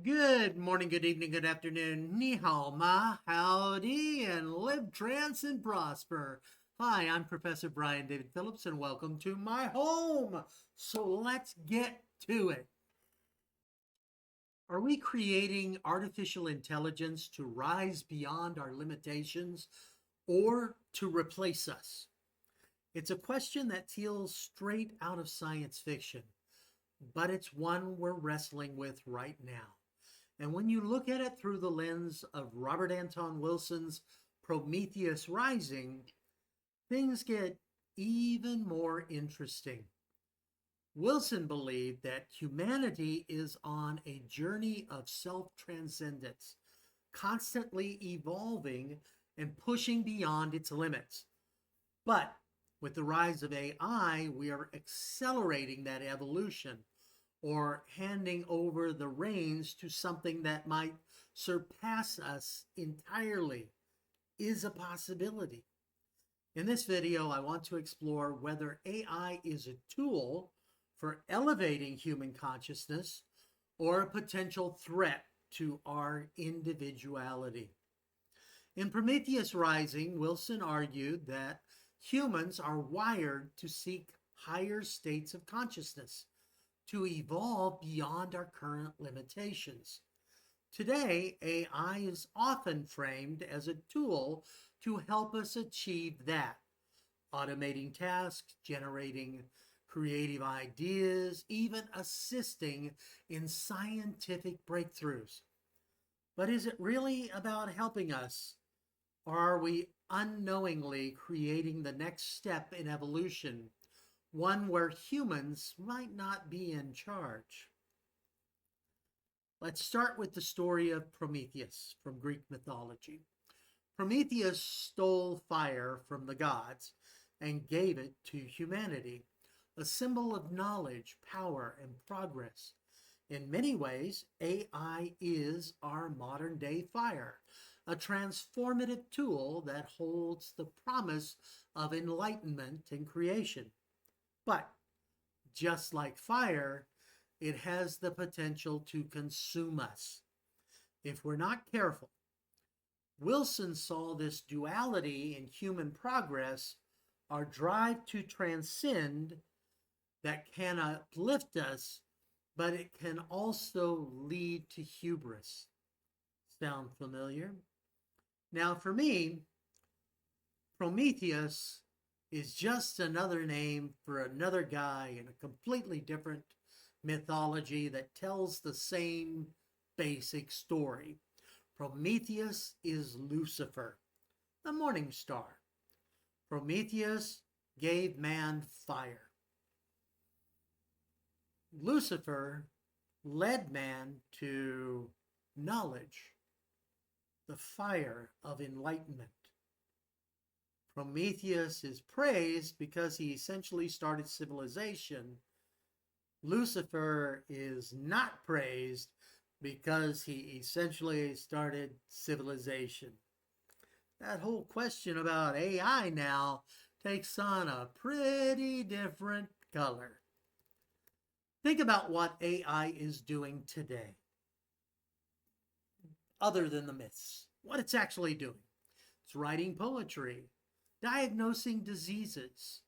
Good morning, good evening, good afternoon. Ni hao ma, howdy, and live trance and prosper. Hi, I'm Professor Brian David Phillips, and welcome to my home. So let's get to it. Are we creating artificial intelligence to rise beyond our limitations or to replace us? It's a question that feels straight out of science fiction, but it's one we're wrestling with right now. And when you look at it through the lens of Robert Anton Wilson's Prometheus Rising, things get even more interesting. Wilson believed that humanity is on a journey of self-transcendence, constantly evolving and pushing beyond its limits. But with the rise of AI, we are accelerating that evolution, or handing over the reins to something that might surpass us entirely is a possibility. In this video, I want to explore whether AI is a tool for elevating human consciousness or a potential threat to our individuality. In Prometheus Rising, Wilson argued that humans are wired to seek higher states of consciousness, to evolve beyond our current limitations. Today, AI is often framed as a tool to help us achieve that, automating tasks, generating creative ideas, even assisting in scientific breakthroughs. But is it really about helping us, or are we unknowingly creating the next step in evolution, one where humans might not be in charge? Let's start with the story of Prometheus from Greek mythology. Prometheus stole fire from the gods and gave it to humanity, a symbol of knowledge, power, and progress. In many ways, AI is our modern-day fire, a transformative tool that holds the promise of enlightenment and creation. But just like fire, it has the potential to consume us if we're not careful. Wilson saw this duality in human progress, our drive to transcend that can uplift us, but it can also lead to hubris. Sound familiar? Now, for me, Prometheus is just another name for another guy in a completely different mythology that tells the same basic story. Prometheus is Lucifer, the morning star. Prometheus gave man fire. Lucifer led man to knowledge, the fire of enlightenment. Prometheus is praised because he essentially started civilization. Lucifer is not praised because he essentially started civilization. That whole question about AI now takes on a pretty different color. Think about what AI is doing today, other than the myths, what it's actually doing. It's writing poetry, diagnosing diseases,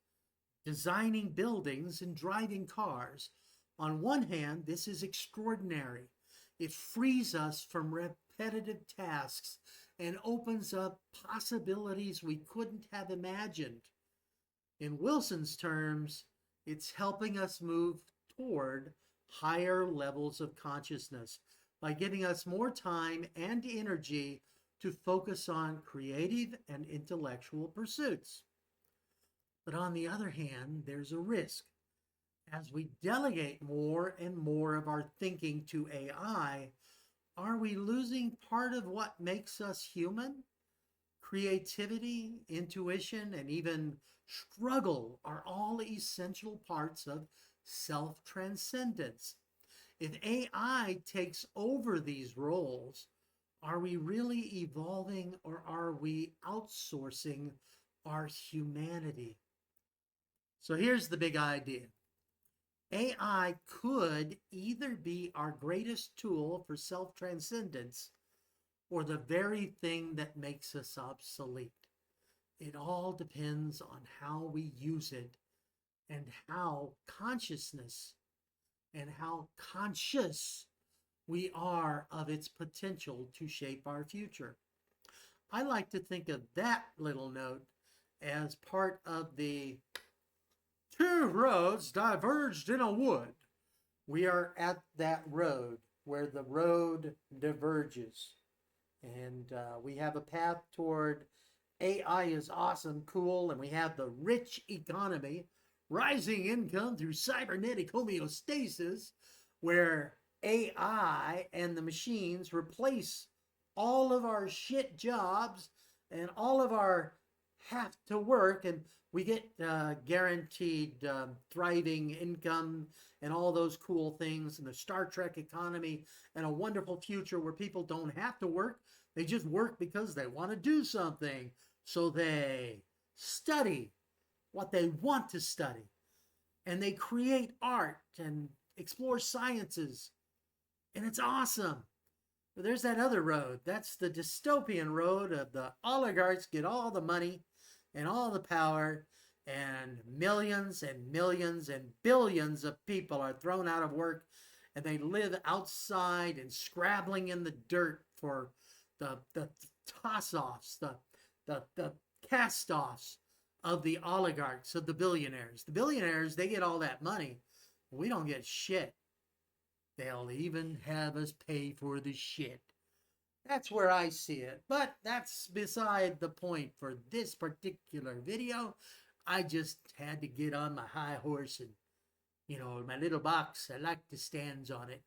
designing buildings, and driving cars. On one hand, this is extraordinary. It frees us from repetitive tasks and opens up possibilities we couldn't have imagined. In Wilson's terms, it's helping us move toward higher levels of consciousness by giving us more time and energy to focus on creative and intellectual pursuits. But on the other hand, there's a risk. As we delegate more and more of our thinking to AI, are we losing part of what makes us human? Creativity, intuition, and even struggle are all essential parts of self-transcendence. If AI takes over these roles, are we really evolving, or are we outsourcing our humanity? So here's the big idea. AI could either be our greatest tool for self-transcendence or the very thing that makes us obsolete. It all depends on how we use it and how consciousness and how conscious we are of its potential to shape our future. I like to think of that little note as part of the two roads diverged in a wood. We are at that road where the road diverges. And we have a path toward AI is awesome, cool, and we have the rich economy, rising income through cybernetic homeostasis, where AI and the machines replace all of our shit jobs and all of our have to work, and we get guaranteed thriving income and all those cool things, and the Star Trek economy, and a wonderful future where people don't have to work. They just work because they want to do something. So they study what they want to study, and they create art and explore sciences, and it's awesome. But there's that other road. That's the dystopian road of the oligarchs get all the money and all the power, and millions and billions of people are thrown out of work, and they live outside and scrabbling in the dirt for the toss-offs, the cast-offs of the oligarchs, of the billionaires. The billionaires, they get all that money. We don't get shit. They'll even have us pay for the shit. That's where I see it. But that's beside the point for this particular video. I just had to get on my high horse and, my little box. I like the stands on it.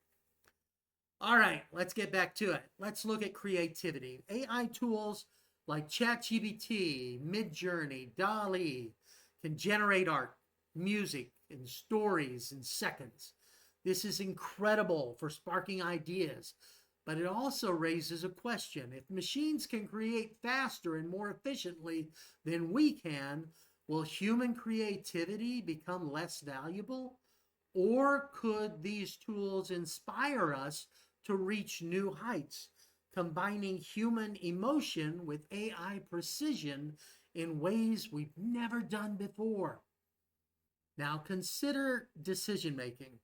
All right, let's get back to it. Let's look at creativity. AI tools like ChatGPT, Midjourney, DALL-E can generate art, music, and stories in seconds. This is incredible for sparking ideas, but it also raises a question. If machines can create faster and more efficiently than we can, will human creativity become less valuable? Or could these tools inspire us to reach new heights, combining human emotion with AI precision in ways we've never done before? Now consider decision making.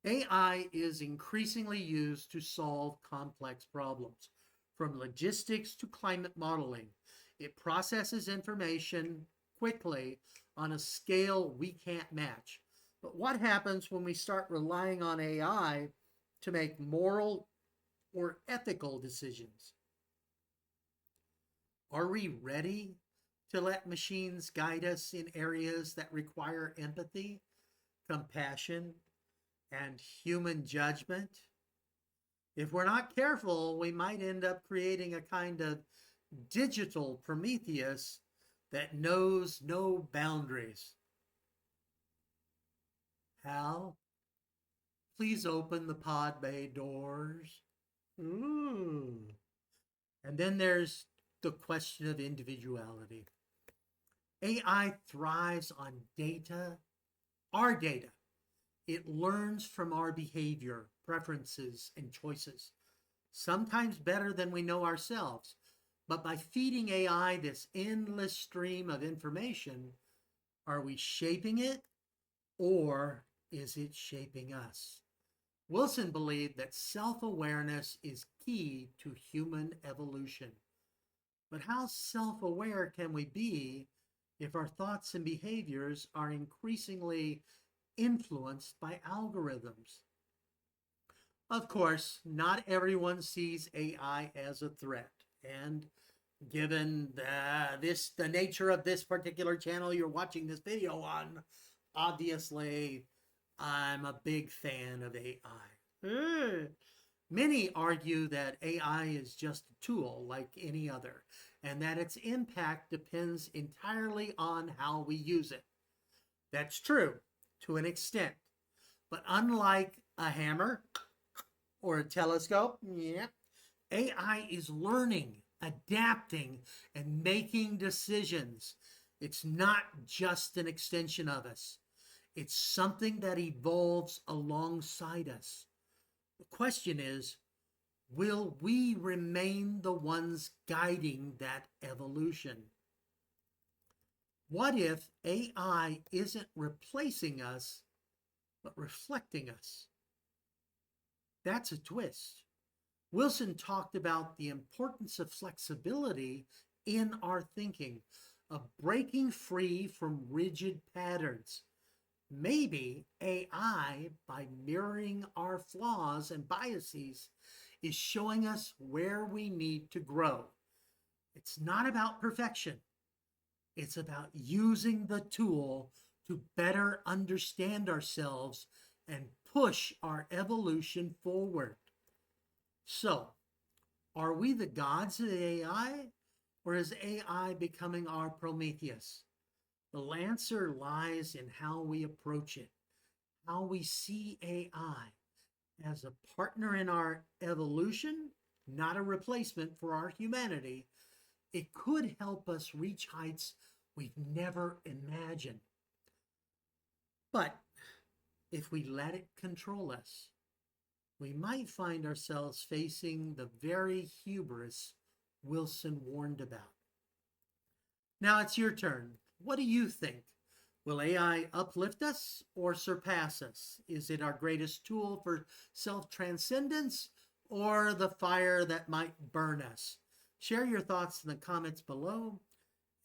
AI is increasingly used to solve complex problems, from logistics to climate modeling. It processes information quickly on a scale we can't match. But what happens when we start relying on AI to make moral or ethical decisions? Are we ready to let machines guide us in areas that require empathy, compassion, and human judgment? If we're not careful, we might end up creating a kind of digital Prometheus that knows no boundaries. Hal, please open the pod bay doors. Ooh. And then there's the question of individuality. AI thrives on data, our data. It learns from our behavior, preferences, and choices, sometimes better than we know ourselves. But by feeding AI this endless stream of information, are we shaping it, or is it shaping us? Wilson believed that self-awareness is key to human evolution. But how self-aware can we be if our thoughts and behaviors are increasingly influenced by algorithms? Of course, not everyone sees AI as a threat. And given the nature of this particular channel you're watching this video on, obviously, I'm a big fan of AI. Many argue that AI is just a tool like any other, and that its impact depends entirely on how we use it. That's true to an extent, but unlike a hammer or a telescope, AI is learning, adapting, and making decisions. It's not just an extension of us. It's something that evolves alongside us. The question is, will we remain the ones guiding that evolution? What if AI isn't replacing us, but reflecting us? That's a twist. Wilson talked about the importance of flexibility in our thinking, of breaking free from rigid patterns. Maybe AI, by mirroring our flaws and biases, is showing us where we need to grow. It's not about perfection. It's about using the tool to better understand ourselves and push our evolution forward. So, are we the gods of AI, or is AI becoming our Prometheus? The answer lies in how we approach it, how we see AI as a partner in our evolution, not a replacement for our humanity. It could help us reach heights we've never imagined. But if we let it control us, we might find ourselves facing the very hubris Wilson warned about. Now it's your turn. What do you think? Will AI uplift us or surpass us? Is it our greatest tool for self-transcendence or the fire that might burn us? Share your thoughts in the comments below,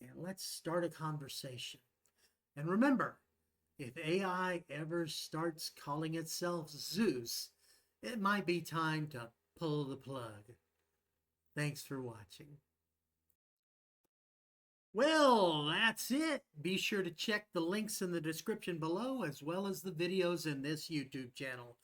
and let's start a conversation. And remember, if AI ever starts calling itself Zeus, it might be time to pull the plug. Thanks for watching. Well, that's it. Be sure to check the links in the description below, as well as the videos in this YouTube channel.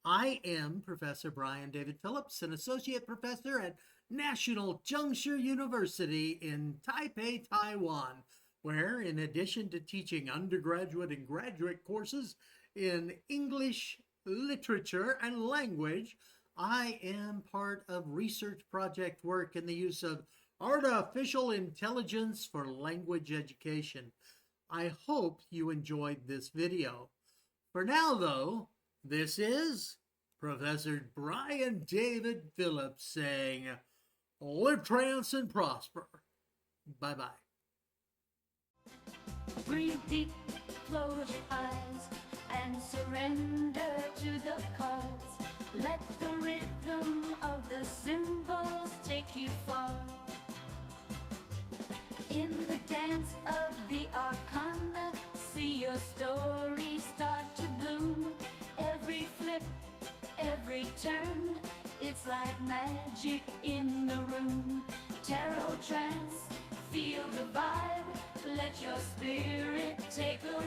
I am Professor Brian David Phillips, an associate professor at National Chengchi University in Taipei, Taiwan, where, in addition to teaching undergraduate and graduate courses in English, literature, and language, I am part of research project work in the use of artificial intelligence for language education. I hope you enjoyed this video. For now, though, this is Professor Brian David Phillips saying, live trance and prosper. Bye-bye. Breathe deep, close your eyes, and surrender to the cause. Let the rhythm of the symbols take you far. In the dance of the arcana, see your story start to bloom. Every flip, every turn, it's like magic in the room. Tarot trance, feel the vibe, let your spirit take a